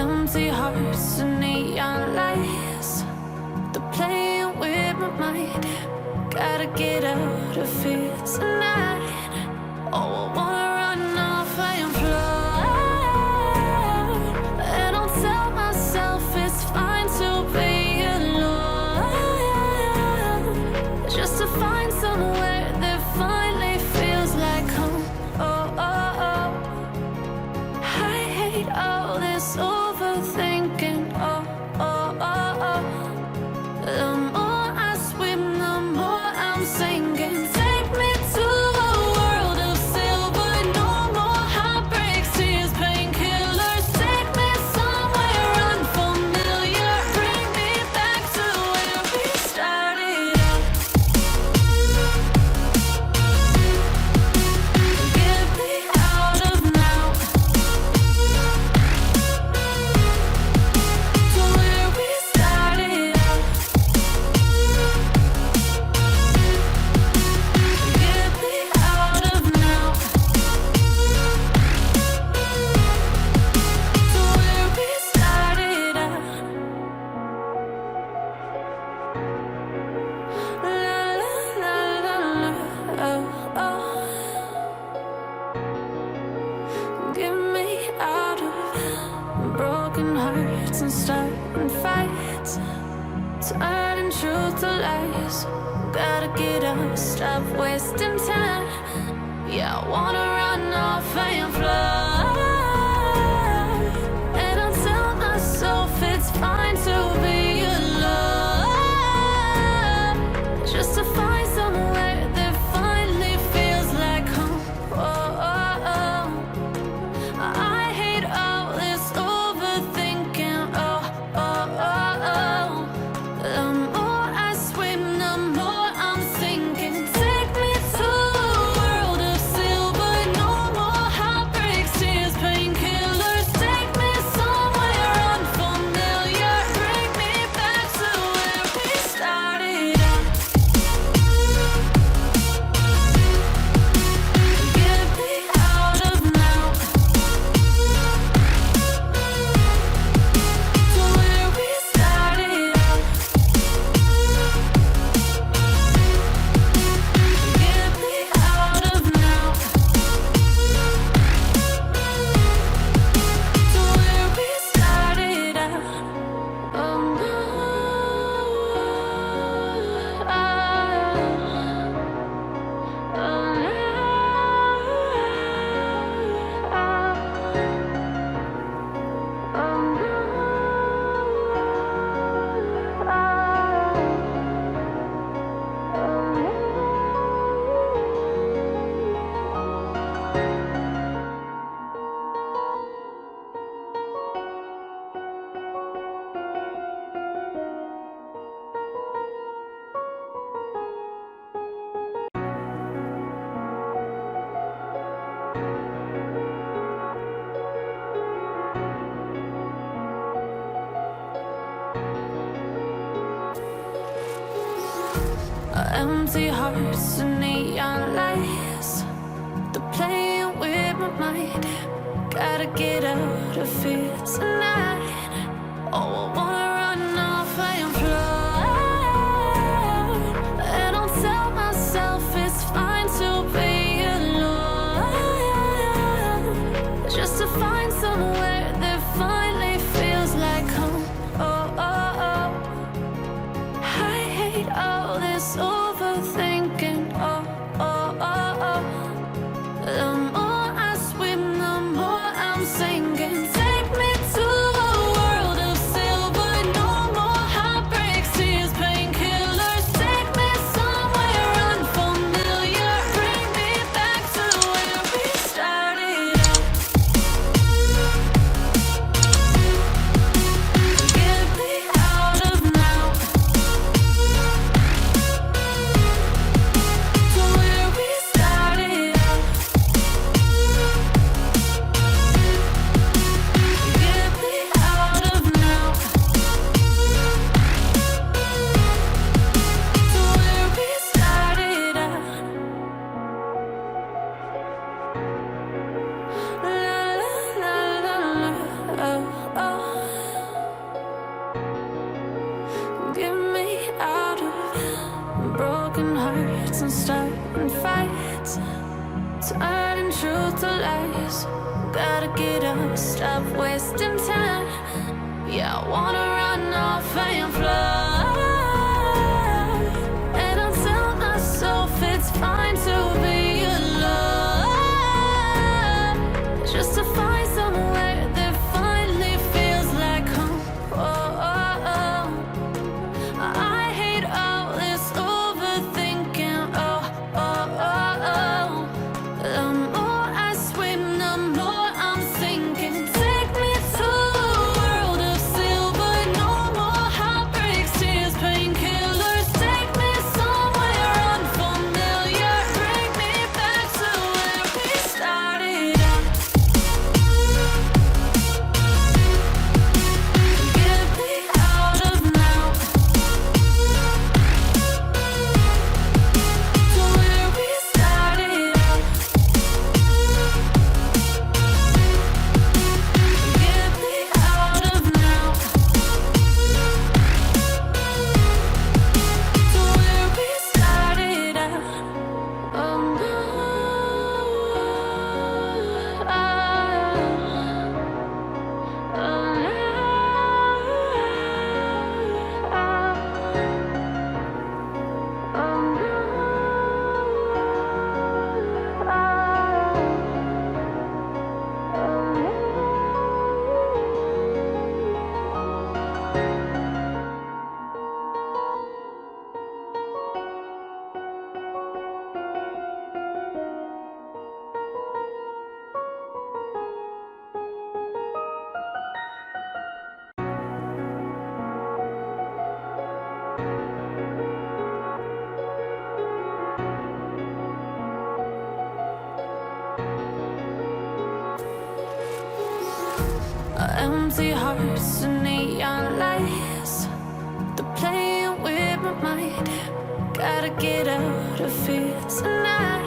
Empty hearts and neon lights, they're playing with my mind. Gotta get out of here tonight. Oh, I wanna run off and fly. And I'll tell myself it's fine to be alone, just to find somewhere that finally feels like home. Oh, oh, oh. I hate all this overthinking. Oh, oh, oh, oh. The more I swim, the more I'm sinking. Take me to a world of silver. No more heartbreaks, tears, painkillers. Take me somewhere unfamiliar. Bring me back to where we started out. Get me out of now, to where we started out. Get me out of now, to where we started out. La la la la la, oh oh. Get me out of broken hearts and starting fights, turning truth to lies. Gotta get up, stop wasting time. Yeah, I wanna run off and fly. And I'll tell myself it's fine to be alone, just to find somewhere that finally feels like home. Oh, oh, oh. I hate all this overthinking. Oh, oh, oh, oh. The more I swim, the more I'm sinking. Take me to a world of silver. No more heartbreaks, tears, painkillers. Take me somewhere unfamiliar. Bring me back to where we started out. Get me out of now, to where we started out. Get me out of now, to where we started out. Oh no, empty hearts and neon lights, they're playing with my mind. Gotta get out of here tonight. Oh, I wanna run off and fly. And I'll tell myself it's fine to be alone, just to find somewhere that finally feels like home. Oh, oh, oh. I hate all this overthinking. Oh, oh, oh, oh. The more I swim, the more I'm sinking. Take me to a world of silver. and starting fights, turning truth to lies. Gotta get up, stop wasting time. Yeah, I wanna run off and fly. And I'll tell myself it's fine to be alone, just to find somewhere that finally feels like home. Oh, oh, oh. I hate all this overthinking. Oh, oh, oh, oh. The more I swim, the more I'm sinking. Take me to a world of silver. No more heartbreaks, tears, painkillers. Take me somewhere unfamiliar. Bring me back to where we started out. Get me out of now, to where we started out. Get me out of now, to where we started out. Oh no, empty hearts and neon lights, they're playing with my mind. Gotta get out of here tonight.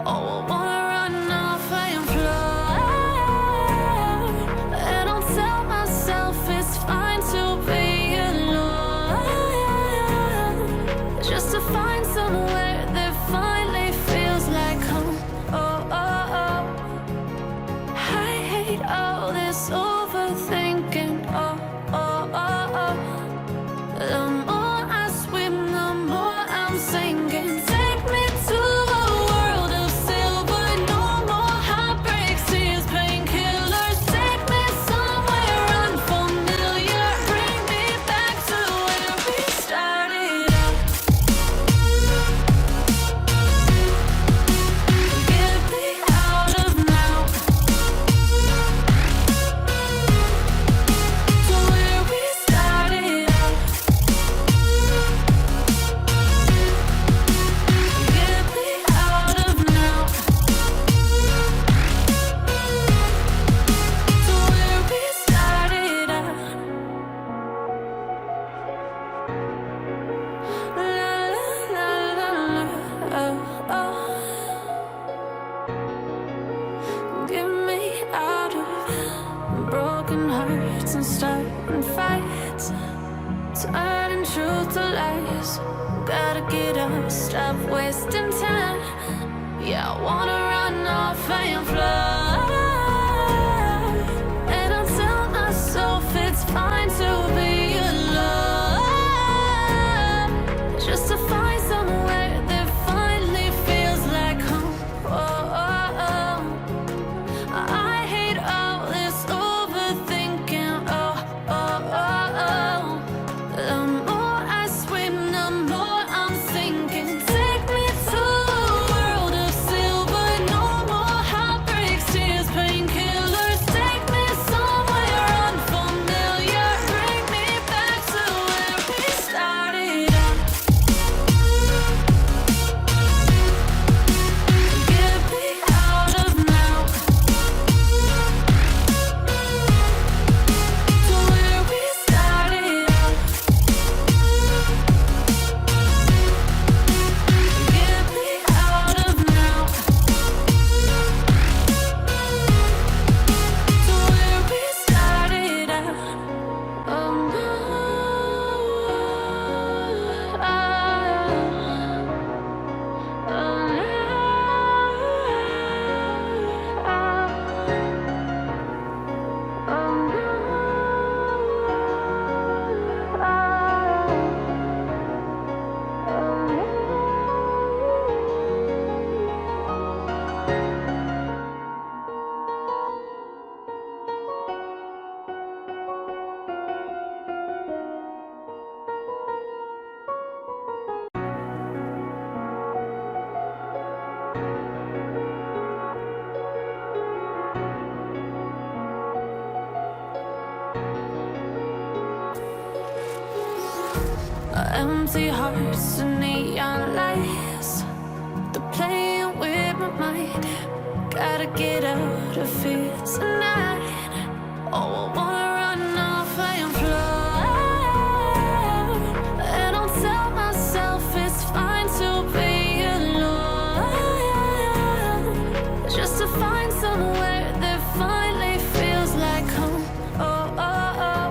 Oh, I wanna run off and fly. And I'll tell myself it's fine to be alone, just to find somewhere that finally feels like home. Oh, oh, oh. I hate all this overthinking. Oh, oh, oh, oh. The more I swim, the more I'm sinking. Take me to a world of silver. No more heartbreaks, tears, painkillers. Take me somewhere unfamiliar. Bring me back to where we started out. Get me out of now, to where we started out. Get me out of now, to where we started out. La la la la, oh, oh. Get me out of broken hearts and starting fights, turning truth to lies. Gotta get up, stop wasting time. Yeah, I wanna run off and fly. And I'll tell myself it's fine to be alone, just to find somewhere that finally feels like home. Oh, oh, oh. I hate all this overthinking. Oh, oh, oh, oh. The more I swim, the more I'm sinking. Take me to a world of silver. No more heartbreaks, tears, painkillers. Take me somewhere unfamiliar. Bring me empty hearts and neon lights. They're playing with my mind. Gotta get out of here tonight. Oh, I wanna run off and fly. And I'll tell myself it's fine to be alone, just to find somewhere that finally feels like home. Oh, oh, oh.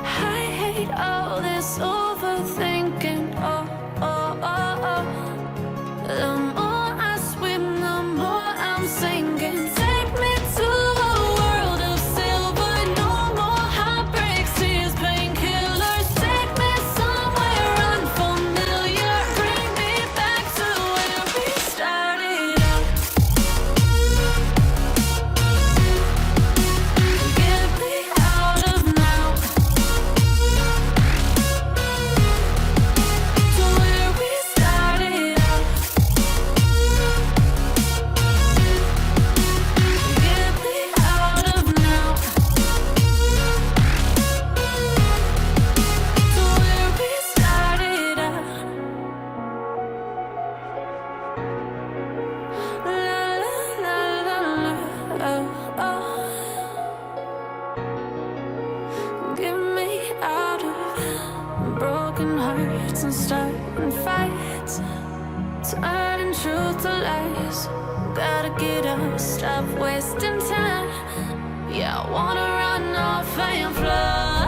I hate all this overthinking. Oh, oh, oh, oh. The more I swim, the more I'm sinking. Take me to a world of silver. No more heartbreaks, tears, painkillers. Take me somewhere unfamiliar. Bring me back to where we started out. Get me out of now, to where we started out. Get me out of now, to where we started out. La la la la la, oh, oh. Get me out of broken hearts and starting fights, turning truth to lies. Gotta get up, stop wasting time. Yeah, I wanna run off and fly.